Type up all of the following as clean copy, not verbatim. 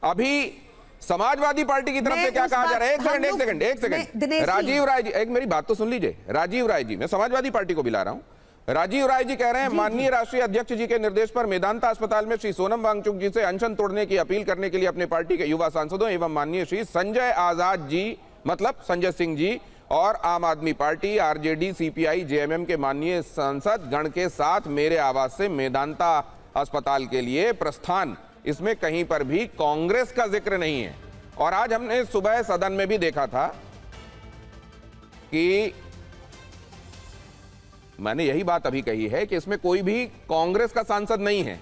अभी समाजवादी पार्टी की तरफ से क्या कहा जा रहा है? एक सेकंड राजीव राय जी, एक मेरी बात तो सुन लीजिए। राजीव राय जी, मैं समाजवादी पार्टी को बुला रहा हूं। राजीव राय जी कह रहे हैं माननीय राष्ट्रीय अध्यक्ष जी के निर्देश पर मेदांता अस्पताल में श्री सोनम वांगचुक जी से अनशन तोड़ने की अपील करने के लिए अपने पार्टी के युवा सांसदों एवं माननीय श्री संजय आजाद जी, मतलब संजय सिंह जी, और आम आदमी पार्टी, आरजेडी, सीपीआई, जेएमएम के माननीय सांसद गण के साथ मेरे आवास से मेदांता अस्पताल के लिए प्रस्थान। इसमें कहीं पर भी कांग्रेस का जिक्र नहीं है। और आज हमने सुबह सदन में भी देखा था कि मैंने यही बात अभी कही है कि इसमें कोई भी कांग्रेस का सांसद नहीं है।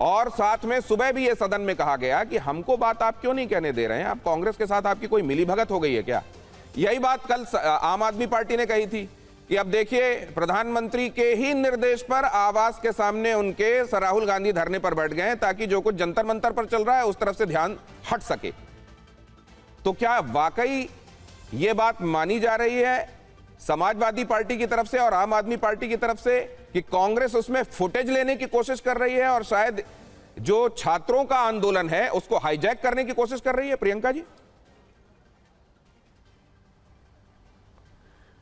और साथ में सुबह भी यह सदन में कहा गया कि हमको बात आप क्यों नहीं कहने दे रहे हैं, आप कांग्रेस के साथ आपकी कोई मिलीभगत हो गई है क्या? यही बात कल आम आदमी पार्टी ने कही थी कि अब देखिए प्रधानमंत्री के ही निर्देश पर आवास के सामने उनके राहुल गांधी धरने पर बैठ गए ताकि जो कुछ जंतर मंतर पर चल रहा है उस तरफ से ध्यान हट सके। तो क्या वाकई ये बात मानी जा रही है समाजवादी पार्टी की तरफ से और आम आदमी पार्टी की तरफ से कि कांग्रेस उसमें फुटेज लेने की कोशिश कर रही है और शायद जो छात्रों का आंदोलन है उसको हाईजैक करने की कोशिश कर रही है? प्रियंका जी,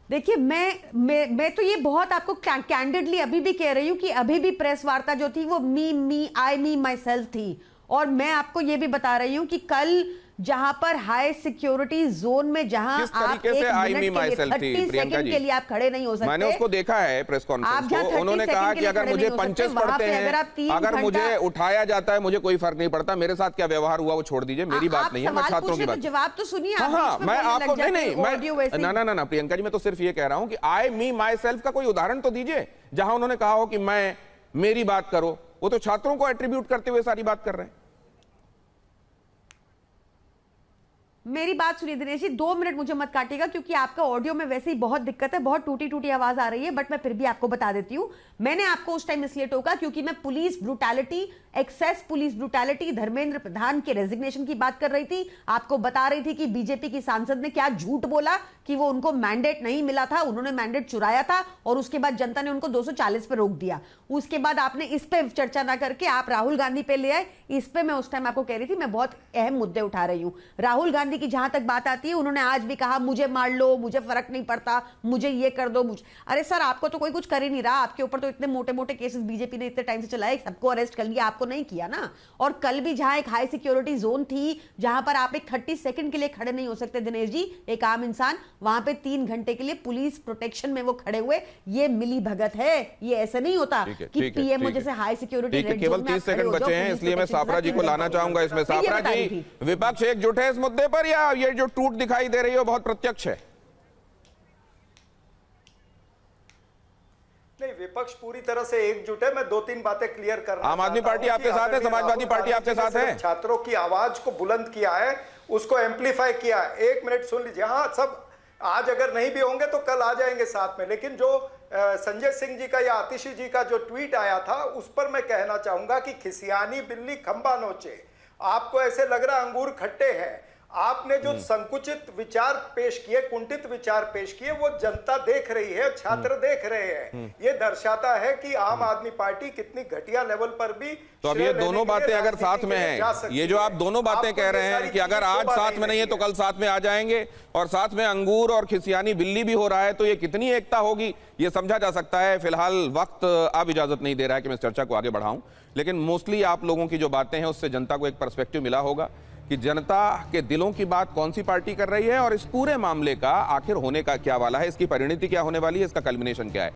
देखिए मैं तो ये बहुत आपको कैंडिडली अभी भी कह रही हूं कि अभी भी प्रेस वार्ता जो थी वो मी माई सेल्फ थी। और मैं आपको ये भी बता रही हूं कि कल जहां पर हाई सिक्योरिटी जोन में जहां आप 1 मिनट के लिए 30 सेकंड के लिए आप खड़े नहीं हो सकते। मैंने उसको देखा है प्रेस कॉन्फ्रेंस को, उन्होंने कहा कि अगर मुझे पंचेस पड़ते हैं, अगर मुझे उठाया जाता है, मुझे कोई फर्क नहीं पड़ता, मेरे साथ क्या व्यवहार हुआ वो छोड़ दीजिए, मेरी बात नहीं है, मैं छात्रों की बात। जवाब तो सुनिए। हाँ, मैं आपको नहीं, ना प्रियंका जी, मैं तो सिर्फ ये कह रहा हूं कि आई मी माई सेल्फ का कोई उदाहरण तो दीजिए जहां उन्होंने कहा हो कि मैं मेरी बात करो। वो तो छात्रों को एट्रीब्यूट करते हुए सारी बात कर रहे हैं। मेरी बात सुनिए दिनेश जी, 2 मिनट मुझे मत काटिएगा क्योंकि आपका ऑडियो में वैसे ही बहुत दिक्कत है, बहुत टूटी टूटी आवाज आ रही है। बट मैं फिर भी आपको बता देती हूं, मैंने आपको उस टाइम इसलिए टोका क्योंकि मैं police brutality, excess police brutality, Dharmendra Pradhan के रेजिग्नेशन की बात कर रही थी। आपको बता रही थी कि बीजेपी की सांसद ने क्या झूठ बोला कि वो उनको मैंडेट नहीं मिला था, उन्होंने मैंडेट चुराया था और उसके बाद जनता ने उनको 240 पे रोक दिया। उसके बाद आपने इस पे चर्चा ना करके आप राहुल गांधी पे ले आए। इस पे मैं उस टाइम आपको कह रही थी मैं बहुत अहम मुद्दे उठा रही हूं। राहुल गांधी की जहां तक बात आती है, उन्होंने आज भी कहा मुझे मार लो, मुझे फर्क नहीं पड़ता, मुझे ये कर दो, मुझे। अरे सर, आपको तो कोई कुछ कर ही नहीं रहा। आपके ऊपर तो इतने मोटे मोटे केसेस बीजेपी ने इतने टाइम से चलाए, सबको अरेस्ट कर लिया, आपको नहीं किया ना। और कल भी जहां एक हाई सिक्योरिटी जोन थी जहां पर आप एक 30 सेकंड के लिए खड़े नहीं हो सकते दिनेश जी, एक आम इंसान, वहां पे 3 घंटे के लिए पुलिस प्रोटेक्शन में वो खड़े हुए। ये मिली भगत है, ये ऐसे नहीं होता कि पीएमओ जैसे हाई सिक्योरिटी। केवल 30 सेकंड बचे हैं, इसलिए मैं साफरा जी को लाना चाहूंगा इसमें। साफरा जी, विपक्ष एकजुट है इस मुद्दे पर या ये जो टूट दिखाई दे रही है बहुत प्रत्यक्ष है? नहीं, विपक्ष पूरी तरह से एकजुट है। मैं 2-3 बातें क्लियर कर रहा हूं। आम आदमी पार्टी आपके साथ है, समाजवादी पार्टी आपके साथ है। छात्रों की आवाज को बुलंद किया है, उसको एम्पलीफाई किया है। 1 मिनट सुन लीजिए। हाँ, सब आज अगर नहीं भी होंगे तो कल आ जाएंगे साथ में। लेकिन जो संजय सिंह जी का या आतिशी जी का जो ट्वीट आया था उस पर मैं कहना चाहूंगा कि खिसियानी बिल्ली खंबा नोचे। आपको ऐसे लग रहा अंगूर खट्टे हैं। आपने जो संकुचित विचार पेश किए, कुंठित विचार पेश किए, वो जनता देख रही है, छात्र देख रहे हैं। ये दर्शाता है कि आम आदमी पार्टी कितनी घटिया लेवल पर भी। तो अब ये दोनों बातें अगर साथ में हैं, ये जो आप दोनों बातें कह रहे हैं कि अगर आज साथ में नहीं है तो कल साथ में आ जाएंगे, और साथ में अंगूर और खिसियानी बिल्ली भी हो रहा है, तो ये कितनी एकता होगी ये समझा जा सकता है। फिलहाल वक्त अब इजाजत नहीं दे रहा है कि मैं इस चर्चा को आगे बढ़ाऊं, लेकिन मोस्टली आप लोगों की जो बातें हैं उससे जनता को एक पर्सपेक्टिव मिला होगा कि जनता के दिलों की बात कौन सी पार्टी कर रही है और इस पूरे मामले का आखिर होने का क्या वाला है, इसकी परिणति क्या होने वाली है, इसका कल्मिनेशन क्या है।